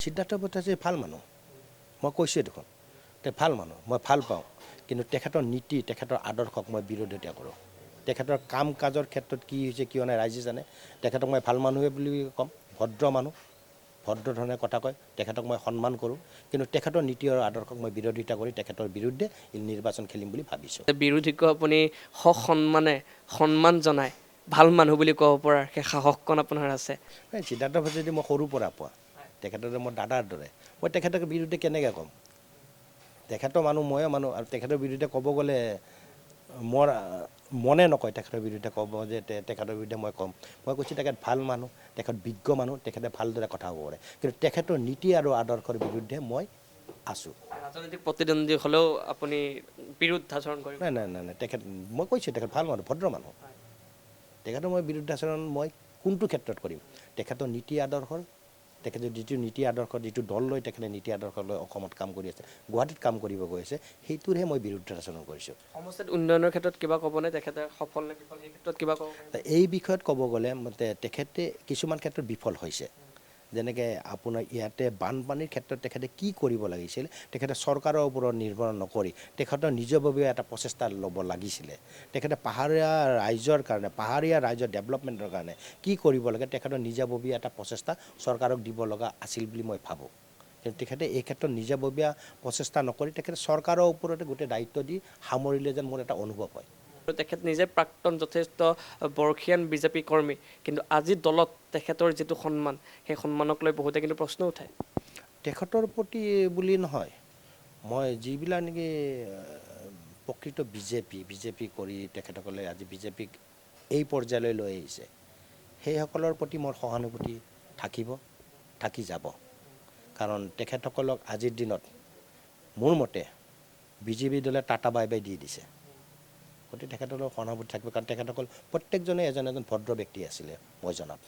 সিদ্ধাৰ্থ ভট্টাচাৰ্য ভাল মানুহ, মই কৈছোঁৱে দেখোন ভাল মানুহ, মই ভাল পাওঁ। কিন্তু তেখেতৰ নীতি, তেখেতৰ আদৰ্শক মই বিৰোধিতা কৰোঁ। তেখেতৰ কাম কাজৰ ক্ষেত্ৰত কি হৈছে কিয় নাই ৰাইজে জানে। তেখেতক মই ভাল মানুহে বুলি ক'ম, ভদ্ৰ মানুহ, ভদ্ৰ ধৰণে কথা কয়, তেখেতক মই সন্মান কৰোঁ। কিন্তু তেখেতৰ নীতি আৰু আদৰ্শক মই বিৰোধিতা কৰি তেখেতৰ বিৰুদ্ধে নিৰ্বাচন খেলিম বুলি ভাবিছোঁ। বিৰোধীক আপুনি সসন্মানে সন্মান জনাই ভাল মানুহ বুলি ক'ব পৰাৰ সেই সাহসকণ আপোনাৰ আছে। সিদ্ধাৰ্থ ভট্টাচাৰ্য মই সৰুৰ পৰা পোৱা, তেখেতৰ মোৰ দাদাৰ দৰে। মই তেখেতৰ বিৰুদ্ধে কেনেকৈ ক'ম? তেখেতৰ মানুহ ময়ে মানুহ, আৰু তেখেতৰ বিৰুদ্ধে ক'ব গ'লে মোৰ মনে নকয় তেখেতৰ বিৰুদ্ধে ক'ব যে তেখেতৰ বিৰুদ্ধে মই ক'ম। মই কৈছোঁ তেখেত ভাল মানুহ, তেখেত বিজ্ঞ মানুহ, তেখেতে ভালদৰে কথা ক'ব পাৰে। কিন্তু তেখেতৰ নীতি আৰু আদৰ্শৰ বিৰুদ্ধে মই আছোঁ। ৰাজনৈতিক প্ৰতিদ্বন্দ্বী হ'লেও আপুনি বিৰুদ্ধাচৰণ কৰিব? নাই, তেখেত মই কৈছোঁ তেখেত ভাল মানুহ, ভদ্ৰ মানুহ। তেখেতৰ মই বিৰুদ্ধাচৰণ মই কোনটো ক্ষেত্ৰত কৰিম? তেখেতৰ নীতি আদৰ্শৰ, তেখেতে যিটো নীতি আদৰ্শ, যিটো দল লৈ তেখেতে নীতি আদৰ্শ লৈ অসমত কাম কৰি আছে, গুৱাহাটীত কাম কৰিব গৈ আছে, সেইটোৰহে মই বিৰুদ্ধাচৰণ কৰিছোঁ। সমষ্টিত উন্নয়নৰ ক্ষেত্ৰত কিবা ক'বনে? তেখেতে সফল নে বিফল এই ক্ষেত্ৰত কিবা ক'ব? এই বিষয়ত ক'ব গ'লে তেখেতে কিছুমান ক্ষেত্ৰত বিফল হৈছে। যেনেকৈ আপোনাৰ ইয়াতে বানপানীৰ ক্ষেত্ৰত তেখেতে কি কৰিব লাগিছিল, তেখেতে চৰকাৰৰ ওপৰত নিৰ্ভৰ নকৰি তেখেতৰ নিজৰভাৱে এটা প্ৰচেষ্টা ল'ব লাগিছিলে। তেখেতে পাহাৰীয়া ৰাইজৰ ডেভেলপমেণ্টৰ কাৰণে কি কৰিব লাগে, তেখেতৰ নিজাববীয়া এটা প্ৰচেষ্টা চৰকাৰক দিব লগা আছিল বুলি মই ভাবোঁ। কিন্তু তেখেতে এই ক্ষেত্ৰত নিজাববীয়া প্ৰচেষ্টা নকৰি তেখেতে চৰকাৰৰ ওপৰতে গোটেই দায়িত্ব দি সামৰিলে যেন মোৰ এটা অনুভৱ হয়। তেখেত নিজে প্ৰাক্তন যথেষ্ট বৰ্ষীয়ান বিজেপি কৰ্মী, কিন্তু আজি দলত তেখেতৰ যিটো সন্মান, সেই সন্মানক লৈ বহুতে কিন্তু প্ৰশ্ন উঠায়। তেখেতৰ প্ৰতি বুলি নহয়, মই যিবিলাক নেকি প্ৰকৃত বিজেপি কৰি তেখেতসকলে আজি বিজেপিক এই পৰ্যায়লৈ লৈ আহিছে, সেইসকলৰ প্ৰতি মোৰ সহানুভূতি থাকিব, থাকি যাব। কাৰণ তেখেতসকলক আজিৰ দিনত মোৰ মতে বিজেপি দলে টাটা বাই বাই দি দিছে। গতিকে তেখেতসকলৰ সহানুভূতি থাকিব, কাৰণ তেখেতসকল প্ৰত্যেকজনে এজন ভদ্ৰ ব্যক্তি আছিলে মই জনাত।